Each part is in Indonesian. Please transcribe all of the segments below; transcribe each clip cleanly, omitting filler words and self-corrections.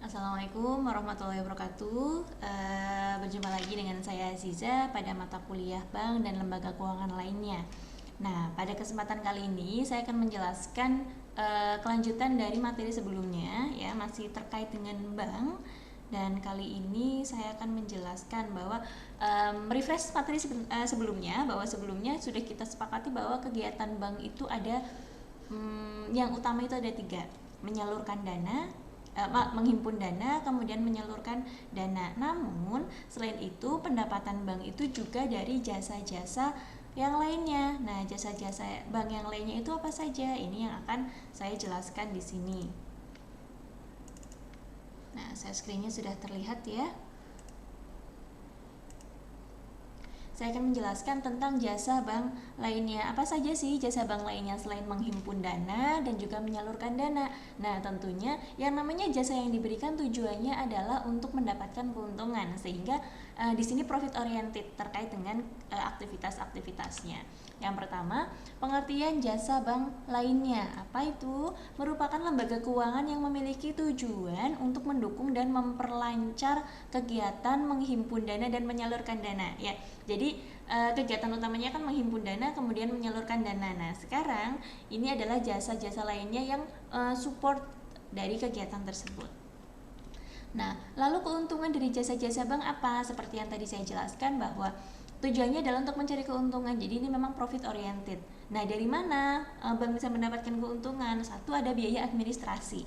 Assalamualaikum warahmatullahi wabarakatuh. Berjumpa lagi dengan saya Aziza pada mata kuliah bank dan lembaga keuangan lainnya. Nah, pada kesempatan kali ini saya akan menjelaskan kelanjutan dari materi sebelumnya, ya, masih terkait dengan bank. Dan kali ini saya akan menjelaskan bahwa refresh materi sebelumnya, bahwa sebelumnya sudah kita sepakati bahwa kegiatan bank itu ada yang utama itu ada 3: menyalurkan dana, menghimpun dana, kemudian menyalurkan dana. Namun selain itu pendapatan bank itu juga dari jasa-jasa yang lainnya. Nah, jasa-jasa bank yang lainnya itu apa saja? Ini yang akan saya jelaskan di sini. Nah, screen-nya sudah terlihat ya. Saya akan menjelaskan tentang jasa bank lainnya. Apa saja sih jasa bank lainnya selain menghimpun dana dan juga menyalurkan dana? Nah, tentunya yang namanya jasa yang diberikan tujuannya adalah untuk mendapatkan keuntungan, sehingga di sini profit oriented terkait dengan aktivitas-aktivitasnya. Yang pertama, pengertian jasa bank lainnya. Apa itu? Merupakan lembaga keuangan yang memiliki tujuan untuk mendukung dan memperlancar kegiatan menghimpun dana dan menyalurkan dana, ya. Jadi kegiatan utamanya kan menghimpun dana kemudian menyalurkan dana. Nah, sekarang ini adalah jasa-jasa lainnya yang support dari kegiatan tersebut. Nah, lalu keuntungan dari jasa-jasa bank apa? Seperti yang tadi saya jelaskan bahwa tujuannya adalah untuk mencari keuntungan. Jadi ini memang profit oriented. Nah, dari mana bank bisa mendapatkan keuntungan? Satu, ada biaya administrasi.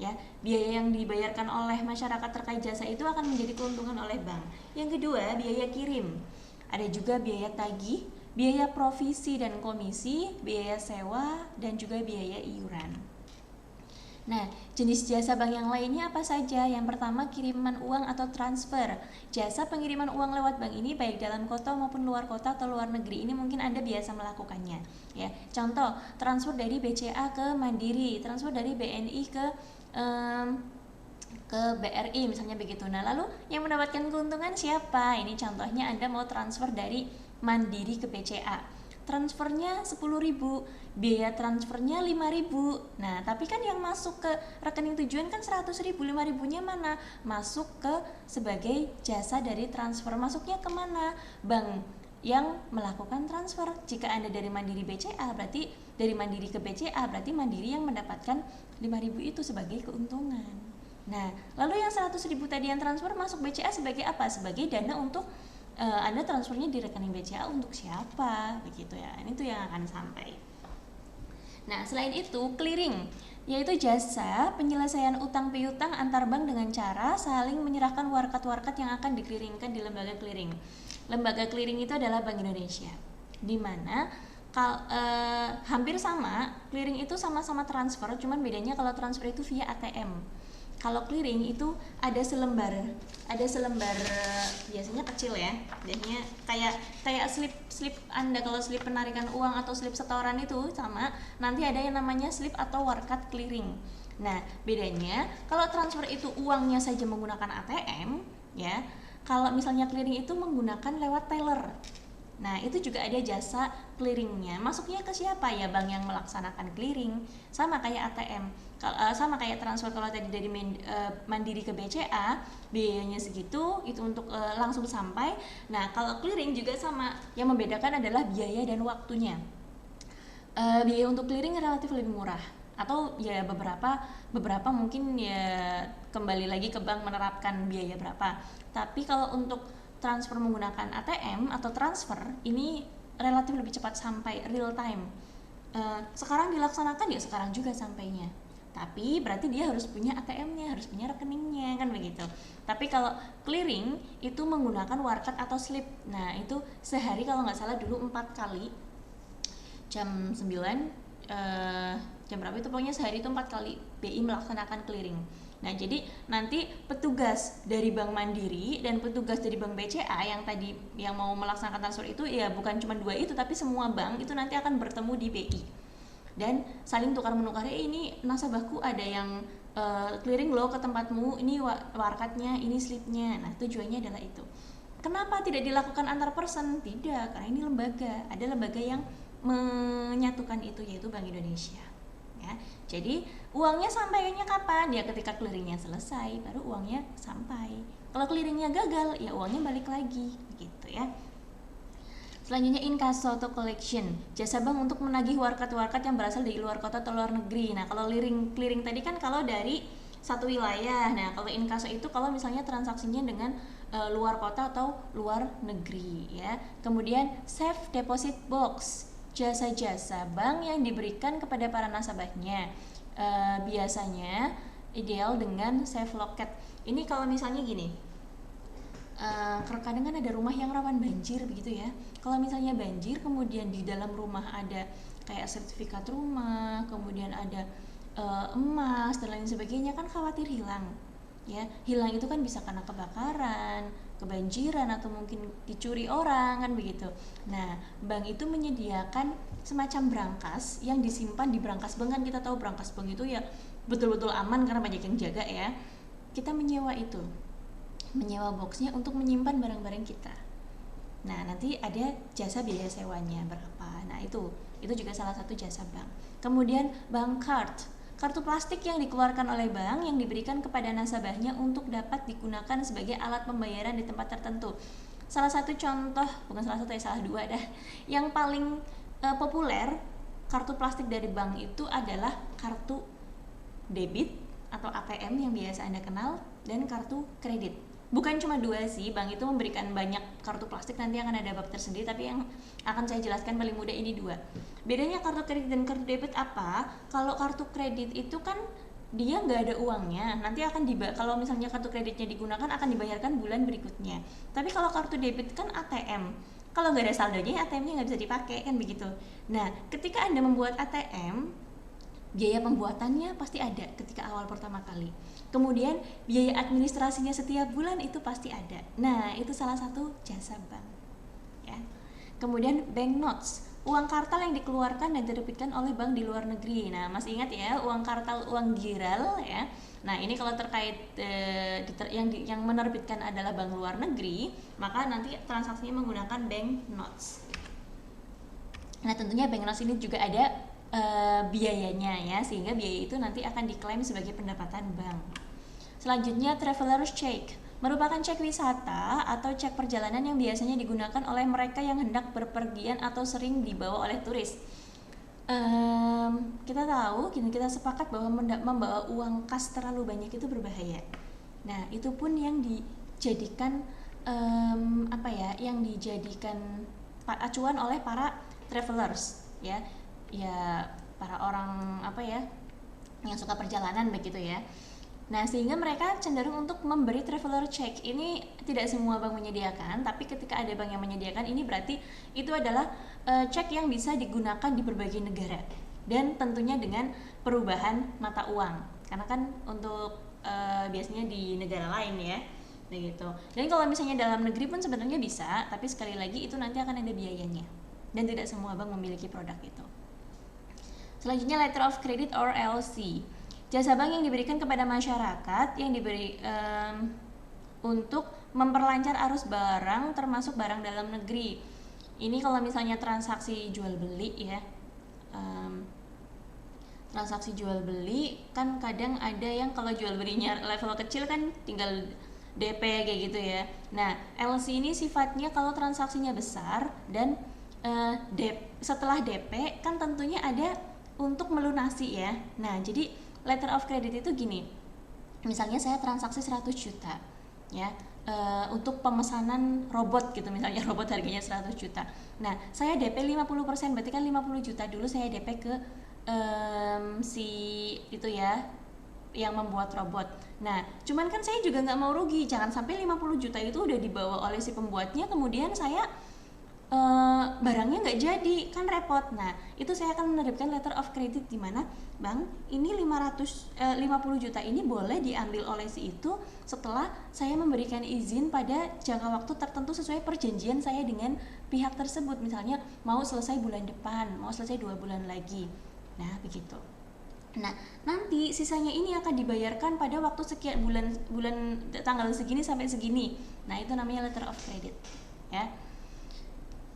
Ya, biaya yang dibayarkan oleh masyarakat terkait jasa itu akan menjadi keuntungan oleh bank. Yang kedua, biaya kirim. Ada juga biaya tagih, biaya provisi dan komisi, biaya sewa, dan juga biaya iuran. Nah, jenis jasa bank yang lainnya apa saja? Yang pertama, kiriman uang atau transfer. Jasa pengiriman uang lewat bank ini baik dalam kota maupun luar kota atau luar negeri. Ini mungkin Anda biasa melakukannya, ya. Contoh, transfer dari BCA ke Mandiri, transfer dari BNI ke BRI misalnya begitu. Nah, lalu yang mendapatkan keuntungan siapa? Ini contohnya Anda mau transfer dari Mandiri ke BCA. Transfernya 10.000, biaya transfernya 5.000. Nah, tapi kan yang masuk ke rekening tujuan kan 100.000, 5.000-nya mana? Masuk ke sebagai jasa dari transfer. Masuknya kemana? Bank yang melakukan transfer. Jika Anda dari Mandiri BCA, berarti dari Mandiri ke BCA, berarti Mandiri yang mendapatkan 5.000 itu sebagai keuntungan. Nah, lalu yang 100.000 tadi yang transfer masuk BCA sebagai apa? Sebagai dana untuk Anda transfernya di rekening BCA untuk siapa? Begitu ya. Ini tuh yang akan sampai. Nah, selain itu, clearing, yaitu jasa penyelesaian utang piutang antar bank dengan cara saling menyerahkan warkat-warkat yang akan dikliringkan di lembaga clearing. Lembaga clearing itu adalah Bank Indonesia, di mana hampir sama, clearing itu sama-sama transfer, cuman bedanya kalau transfer itu via ATM. Kalau clearing itu ada selembar biasanya kecil ya, biasanya kayak slip Anda kalau slip penarikan uang atau slip setoran itu sama, nanti ada yang namanya slip atau warkat clearing. Nah, bedanya kalau transfer itu uangnya saja menggunakan ATM, ya. Kalau misalnya clearing itu menggunakan lewat teller. Nah, itu juga ada jasa clearingnya. Masuknya ke siapa ya? Bank yang melaksanakan clearing. Sama kayak ATM, sama kayak transfer. Kalau tadi dari Mandiri ke BCA, biayanya segitu, itu untuk langsung sampai. Nah, kalau clearing juga sama. Yang membedakan adalah biaya dan waktunya. Biaya untuk clearing relatif lebih murah. Atau ya beberapa mungkin ya kembali lagi ke bank menerapkan biaya berapa. Tapi kalau untuk transfer menggunakan ATM atau transfer ini relatif lebih cepat sampai real time. Sekarang dilaksanakan ya sekarang juga sampainya. Tapi berarti dia harus punya ATM-nya, harus punya rekeningnya, kan begitu. Tapi kalau clearing itu menggunakan warkat atau slip. Nah, itu sehari kalau nggak salah dulu 4 kali. Jam 9 jam berapa itu, pokoknya sehari itu 4 kali BI melaksanakan clearing. Nah, jadi nanti petugas dari Bank Mandiri dan petugas dari Bank BCA yang tadi yang mau melaksanakan transfer itu ya bukan cuma 2 itu, tapi semua bank itu nanti akan bertemu di BI dan saling tukar menukar. Ini nasabahku ada yang clearing loh ke tempatmu, ini warkatnya, ini slipnya. Nah, tujuannya adalah itu. Kenapa tidak dilakukan antar person? Tidak, karena ini lembaga. Ada lembaga yang menyatukan itu, yaitu Bank Indonesia. Ya. ya. Jadi uangnya sampainya kapan? Ya ketika clearingnya selesai baru uangnya sampai. Kalau clearingnya gagal ya uangnya balik lagi, gitu ya. Selanjutnya inkasso atau collection, jasa bank untuk menagih warkat-warkat yang berasal dari luar kota atau luar negeri. Nah kalau clearing tadi kan kalau dari satu wilayah. Nah kalau inkasso itu kalau misalnya transaksinya dengan luar kota atau luar negeri ya. Kemudian safe deposit box, jasa-jasa bank yang diberikan kepada para nasabahnya. Biasanya ideal dengan safe locket. Ini kalau misalnya gini, kadang kan ada rumah yang rawan banjir begitu ya. Kalau misalnya banjir kemudian di dalam rumah ada kayak sertifikat rumah, kemudian ada emas dan lain sebagainya, kan khawatir hilang ya. Hilang itu kan bisa karena kebakaran, kebanjiran, atau mungkin dicuri orang kan begitu. Nah bank itu menyediakan semacam brankas yang disimpan di brankas bank. Kan kita tahu brankas bank itu ya betul-betul aman karena banyak yang jaga ya. Kita menyewa boxnya untuk menyimpan barang-barang kita. Nah nanti ada jasa biaya sewanya berapa. Nah itu juga salah satu jasa bank. Kemudian bank card, kartu plastik yang dikeluarkan oleh bank yang diberikan kepada nasabahnya untuk dapat digunakan sebagai alat pembayaran di tempat tertentu. Salah satu contoh, bukan salah satu ya, salah dua dah, yang paling populer kartu plastik dari bank itu adalah kartu debit atau ATM yang biasa Anda kenal, dan kartu kredit. Bukan cuma dua sih, bank itu memberikan banyak kartu plastik, nanti akan ada bab tersendiri, tapi yang akan saya jelaskan paling mudah ini dua. Bedanya kartu kredit dan kartu debit apa? Kalau kartu kredit itu kan dia nggak ada uangnya, nanti akan kalau misalnya kartu kreditnya digunakan akan dibayarkan bulan berikutnya. Tapi kalau kartu debit kan ATM, kalau nggak ada saldonya ATM-nya nggak bisa dipakai kan begitu. Nah ketika Anda membuat ATM, biaya pembuatannya pasti ada ketika awal pertama kali. Kemudian biaya administrasinya setiap bulan itu pasti ada. Nah itu salah satu jasa bank ya. Kemudian bank notes, uang kartal yang dikeluarkan dan diterbitkan oleh bank di luar negeri. Nah masih ingat ya, uang kartal, uang giral ya. Nah ini kalau terkait yang menerbitkan adalah bank luar negeri, maka nanti transaksinya menggunakan bank notes. Nah tentunya bank notes ini juga ada biayanya ya, sehingga biaya itu nanti akan diklaim sebagai pendapatan bank. Selanjutnya traveler's check, merupakan cek wisata atau cek perjalanan yang biasanya digunakan oleh mereka yang hendak berpergian atau sering dibawa oleh turis. Kita tahu, kita sepakat bahwa membawa uang kas terlalu banyak itu berbahaya. Nah itu pun yang dijadikan yang dijadikan acuan oleh para travelers ya para orang yang suka perjalanan begitu ya. Nah sehingga mereka cenderung untuk memberi traveler check. Ini tidak semua bank menyediakan, tapi ketika ada bank yang menyediakan, ini berarti itu adalah cek yang bisa digunakan di berbagai negara, dan tentunya dengan perubahan mata uang, karena kan untuk biasanya di negara lain ya begitu. Dan kalau misalnya dalam negeri pun sebenarnya bisa, tapi sekali lagi itu nanti akan ada biayanya, dan tidak semua bank memiliki produk itu. Selanjutnya letter of credit or LC, jasa bank yang diberikan kepada masyarakat yang diberi untuk memperlancar arus barang, termasuk barang dalam negeri. Ini kalau misalnya transaksi jual beli ya, transaksi jual beli kan kadang ada yang kalau jual belinya level kecil kan tinggal DP kayak gitu ya. Nah LC ini sifatnya kalau transaksinya besar dan setelah DP kan tentunya ada untuk melunasi ya. Nah jadi letter of credit itu gini, misalnya saya transaksi 100 juta ya, untuk pemesanan robot gitu, misalnya robot harganya 100 juta. Nah saya DP 50%, berarti kan 50 juta dulu saya DP ke si itu ya yang membuat robot. Nah cuman kan saya juga nggak mau rugi, jangan sampai 50 juta itu udah dibawa oleh si pembuatnya, kemudian saya barangnya nggak jadi, kan repot. Nah itu saya akan menerbitkan letter of credit di mana bang ini 50 juta ini boleh diambil oleh si itu setelah saya memberikan izin pada jangka waktu tertentu sesuai perjanjian saya dengan pihak tersebut, misalnya mau selesai bulan depan, mau selesai 2 bulan lagi. Nah begitu. Nah nanti sisanya ini akan dibayarkan pada waktu sekian bulan tanggal segini sampai segini. Nah itu namanya letter of credit ya.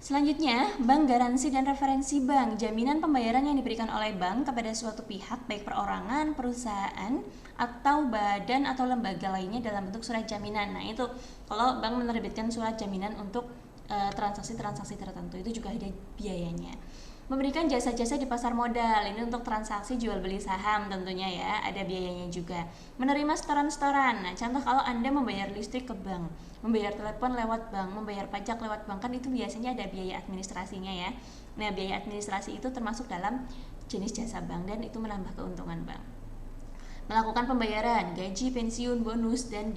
Selanjutnya, bank garansi dan referensi bank, jaminan pembayaran yang diberikan oleh bank kepada suatu pihak, baik perorangan, perusahaan, atau badan atau lembaga lainnya dalam bentuk surat jaminan. Nah itu, kalau bank menerbitkan surat jaminan untuk transaksi-transaksi tertentu, itu juga ada biayanya. Memberikan jasa-jasa di pasar modal, ini untuk transaksi jual beli saham tentunya ya, ada biayanya juga. Menerima setoran-setoran, nah contoh kalau Anda membayar listrik ke bank, membayar telepon lewat bank, membayar pajak lewat bank, kan itu biasanya ada biaya administrasinya ya. Nah biaya administrasi itu termasuk dalam jenis jasa bank dan itu menambah keuntungan bank. Melakukan pembayaran gaji, pensiun, bonus, dan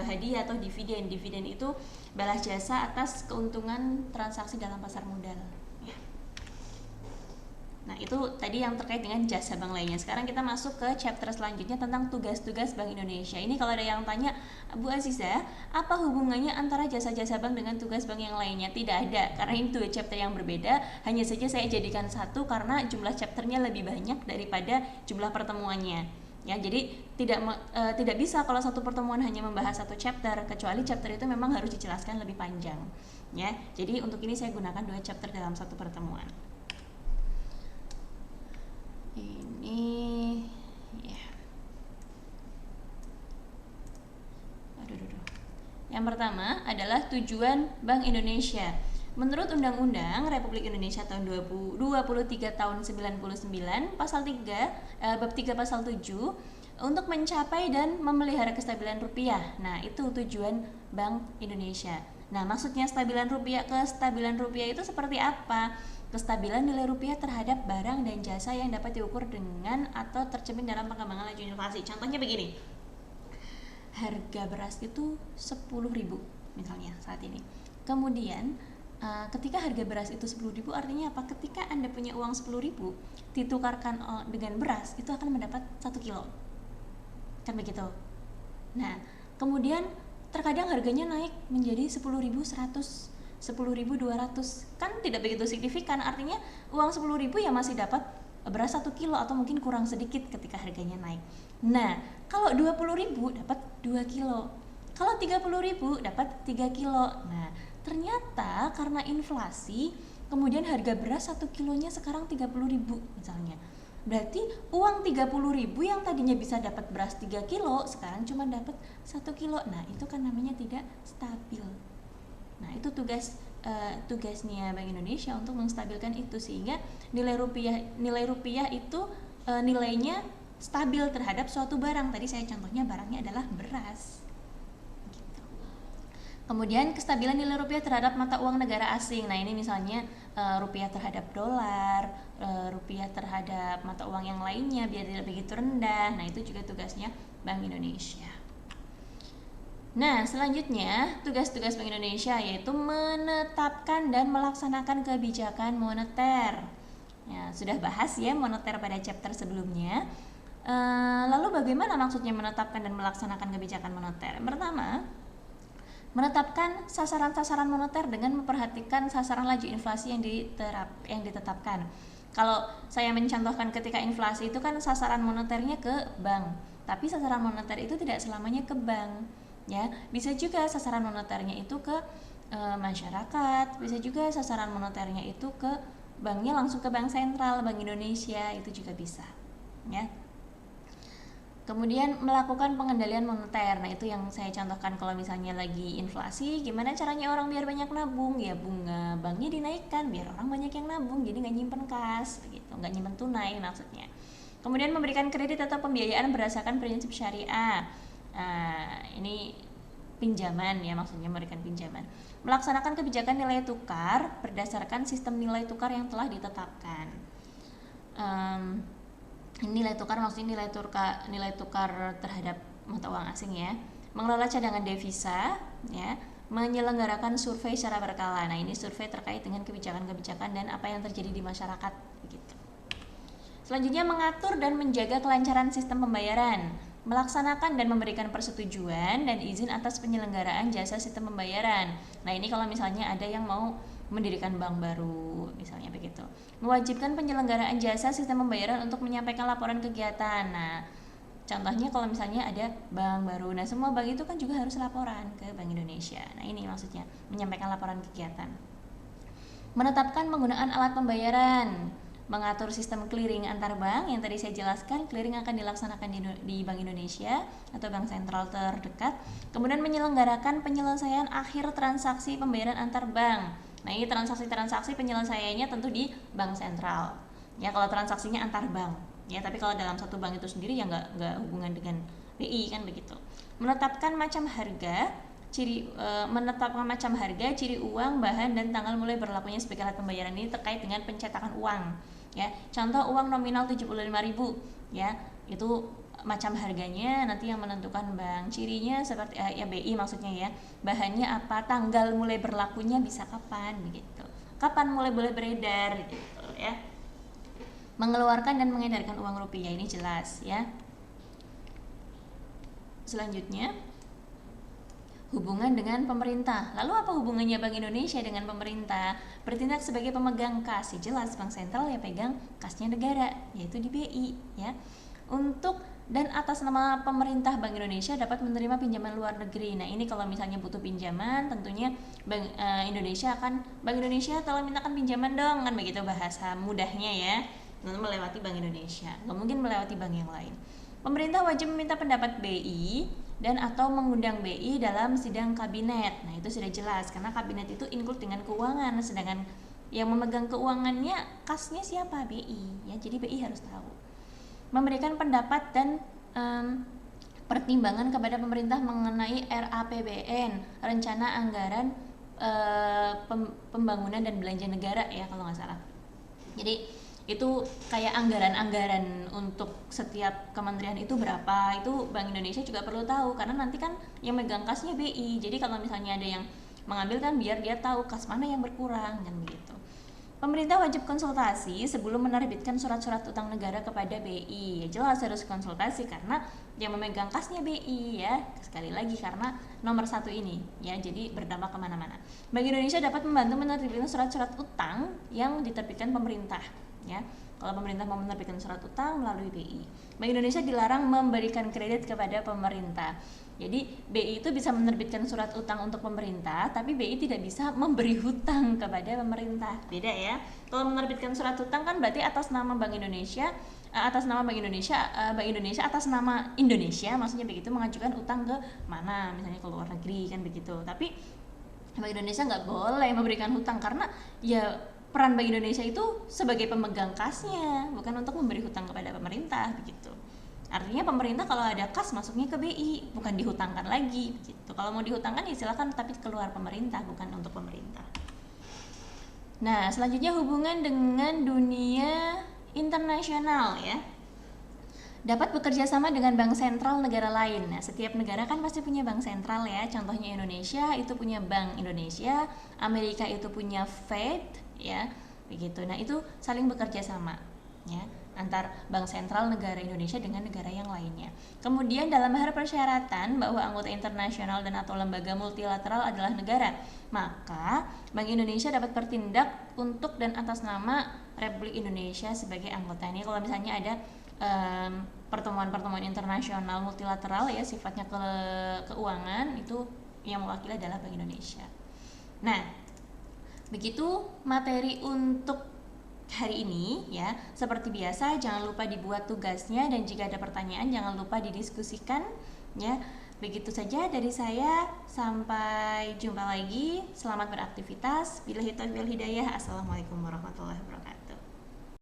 hadiah atau dividen. Dividen itu balas jasa atas keuntungan transaksi dalam pasar modal. Nah itu tadi yang terkait dengan jasa bank lainnya. Sekarang kita masuk ke chapter selanjutnya tentang tugas-tugas Bank Indonesia. Ini kalau ada yang tanya, Bu Aziza, apa hubungannya antara jasa-jasa bank dengan tugas bank yang lainnya? Tidak ada, karena ini dua chapter yang berbeda. Hanya saja saya jadikan satu karena jumlah chapternya lebih banyak daripada jumlah pertemuannya. Ya, jadi tidak bisa kalau satu pertemuan hanya membahas satu chapter, kecuali chapter itu memang harus dijelaskan lebih panjang. Ya, jadi untuk ini saya gunakan dua chapter dalam satu pertemuan. Ini ya. Yang pertama adalah tujuan Bank Indonesia. Menurut Undang-Undang Republik Indonesia tahun 23 tahun 99 pasal 3 bab 3 pasal 7 untuk mencapai dan memelihara kestabilan rupiah. Nah, itu tujuan Bank Indonesia. Nah, maksudnya kestabilan rupiah itu seperti apa? Kestabilan nilai rupiah terhadap barang dan jasa yang dapat diukur dengan atau tercermin dalam pengembangan laju inflasi. Contohnya begini, harga beras itu 10.000 misalnya saat ini. Kemudian ketika harga beras itu 10.000 artinya apa? Ketika Anda punya uang 10.000 ditukarkan dengan beras itu akan mendapat 1 kilo. Kan begitu. Nah, kemudian terkadang harganya naik menjadi 10.100, 10.200, kan tidak begitu signifikan, artinya uang 10.000 ya masih dapat beras 1 kilo atau mungkin kurang sedikit ketika harganya naik. Nah, kalau 20.000 dapat 2 kilo, kalau 30.000 dapat 3 kilo. Nah, ternyata karena inflasi kemudian harga beras 1 kilonya sekarang 30.000 misalnya. Berarti uang 30.000 yang tadinya bisa dapat beras 3 kilo sekarang cuma dapat 1 kilo. Nah, itu kan namanya tidak stabil. Nah, itu tugasnya Bank Indonesia untuk menstabilkan itu sehingga nilai rupiah itu nilainya stabil terhadap suatu barang. Tadi saya contohnya barangnya adalah beras. Gitu. Kemudian kestabilan nilai rupiah terhadap mata uang negara asing. Nah, ini misalnya rupiah terhadap dolar, rupiah terhadap mata uang yang lainnya biar tidak begitu rendah. Nah, itu juga tugasnya Bank Indonesia. Nah, selanjutnya tugas-tugas Bank Indonesia yaitu menetapkan dan melaksanakan kebijakan moneter. Ya, sudah bahas ya moneter pada chapter sebelumnya. Lalu bagaimana maksudnya menetapkan dan melaksanakan kebijakan moneter? Pertama, menetapkan sasaran-sasaran moneter dengan memperhatikan sasaran laju inflasi yang ditetapkan. Kalau saya mencontohkan ketika inflasi itu kan sasaran moneternya ke bank, tapi sasaran moneter itu tidak selamanya ke bank. Ya, bisa juga sasaran moneternya itu ke masyarakat, bisa juga sasaran moneternya itu ke banknya langsung ke Bank Sentral, Bank Indonesia, itu juga bisa. Ya. Kemudian melakukan pengendalian moneter. Nah, itu yang saya contohkan kalau misalnya lagi inflasi, gimana caranya orang biar banyak nabung? Ya bunga banknya dinaikkan biar orang banyak yang nabung, jadi nggak nyimpen kas, begitu, nggak nyimpen tunai maksudnya. Kemudian memberikan kredit atau pembiayaan berdasarkan prinsip syariah. Ini pinjaman ya, maksudnya memberikan pinjaman. Melaksanakan kebijakan nilai tukar berdasarkan sistem nilai tukar yang telah ditetapkan. Nilai tukar maksudnya nilai tukar terhadap mata uang asing ya. Mengelola cadangan devisa ya, menyelenggarakan survei secara berkala. Nah, ini survei terkait dengan kebijakan-kebijakan dan apa yang terjadi di masyarakat begitu. Selanjutnya mengatur dan menjaga kelancaran sistem pembayaran, melaksanakan dan memberikan persetujuan dan izin atas penyelenggaraan jasa sistem pembayaran. Nah, ini kalau misalnya ada yang mau mendirikan bank baru, misalnya begitu. Mewajibkan penyelenggaraan jasa sistem pembayaran untuk menyampaikan laporan kegiatan. Nah, contohnya kalau misalnya ada bank baru, nah semua bank itu kan juga harus laporan ke Bank Indonesia. Nah, ini maksudnya menyampaikan laporan kegiatan. menetapkan penggunaan alat pembayaran, mengatur sistem clearing antar bank yang tadi saya jelaskan. Clearing akan dilaksanakan di Bank Indonesia atau bank sentral terdekat. Kemudian menyelenggarakan penyelesaian akhir transaksi pembayaran antar bank. Nah, ini transaksi-transaksi penyelesaiannya tentu di bank sentral. Ya, kalau transaksinya antar bank. Ya, tapi kalau dalam satu bank itu sendiri ya nggak hubungan dengan BI kan begitu. Menetapkan macam harga, ciri uang, bahan dan tanggal mulai berlakunya sebagai alat pembayaran. Ini terkait dengan pencetakan uang. Ya, contoh uang nominal 75.000 ya, itu macam harganya nanti yang menentukan bank. Cirinya seperti ya BI maksudnya ya, bahannya apa, tanggal mulai berlakunya bisa kapan begitu, kapan mulai boleh beredar gitu ya. Mengeluarkan dan mengedarkan uang rupiah ini jelas ya. Selanjutnya hubungan dengan pemerintah. Lalu apa hubungannya Bank Indonesia dengan pemerintah? Bertindak sebagai pemegang kas, jelas bank sentral ya pegang kasnya negara, yaitu di BI ya. Untuk dan atas nama pemerintah Bank Indonesia dapat menerima pinjaman luar negeri. Nah, ini kalau misalnya butuh pinjaman, tentunya Bank Indonesia tolong mintakan pinjaman dong, kan begitu bahasa mudahnya ya. Lalu melewati Bank Indonesia, nggak mungkin melewati bank yang lain. Pemerintah wajib meminta pendapat BI dan atau mengundang BI dalam sidang kabinet. Nah, itu sudah jelas karena kabinet itu include dengan keuangan, sedangkan yang memegang keuangannya kasnya siapa? BI ya. Jadi BI harus tahu. Memberikan pendapat dan pertimbangan kepada pemerintah mengenai RAPBN, rencana anggaran pembangunan dan belanja negara ya kalau nggak salah. Jadi itu kayak anggaran-anggaran untuk setiap kementerian itu berapa, itu Bank Indonesia juga perlu tahu karena nanti kan yang megang kasnya BI. Jadi kalau misalnya ada yang mengambil kan biar dia tahu kas mana yang berkurang kan begitu. Pemerintah wajib konsultasi sebelum menerbitkan surat-surat utang negara kepada BI. Ya, jelas harus konsultasi karena yang memegang kasnya BI ya. Sekali lagi karena nomor 1 ini ya, jadi berdampak kemana-mana. Bank Indonesia dapat membantu menerbitkan surat-surat utang yang diterbitkan pemerintah. Ya, kalau pemerintah mau menerbitkan surat utang melalui BI. Bank Indonesia dilarang memberikan kredit kepada pemerintah. Jadi BI itu bisa menerbitkan surat utang untuk pemerintah, tapi BI tidak bisa memberi hutang kepada pemerintah. Beda ya. Kalau menerbitkan surat utang kan berarti atas nama Bank Indonesia, atas nama Bank Indonesia atas nama Indonesia, maksudnya begitu, mengajukan utang ke mana, misalnya ke luar negeri kan begitu. Tapi Bank Indonesia nggak boleh memberikan hutang karena ya peran Bank Indonesia itu sebagai pemegang kasnya, bukan untuk memberi hutang kepada pemerintah begitu. Artinya pemerintah kalau ada kas masuknya ke BI, bukan dihutangkan lagi begitu. Kalau mau dihutangkan ya silakan, tapi keluar pemerintah, bukan untuk pemerintah. Nah, selanjutnya hubungan dengan dunia internasional ya. Dapat bekerja sama dengan bank sentral negara lain. Nah, setiap negara kan pasti punya bank sentral ya. Contohnya Indonesia itu punya Bank Indonesia, Amerika itu punya Fed ya, begitu. Nah, itu saling bekerja sama ya antar bank sentral negara Indonesia dengan negara yang lainnya. Kemudian dalam hal persyaratan bahwa anggota internasional dan atau lembaga multilateral adalah negara, maka Bank Indonesia dapat bertindak untuk dan atas nama Republik Indonesia sebagai anggota. Ini kalau misalnya ada pertemuan-pertemuan internasional multilateral ya sifatnya keuangan, itu yang mewakili adalah Bank Indonesia. Nah, begitu materi untuk hari ini ya. Seperti biasa jangan lupa dibuat tugasnya dan jika ada pertanyaan jangan lupa didiskusikan ya. Begitu saja dari saya, sampai jumpa lagi. Selamat beraktivitas. Billahi taufiq wal hidayah. Assalamualaikum warahmatullahi wabarakatuh.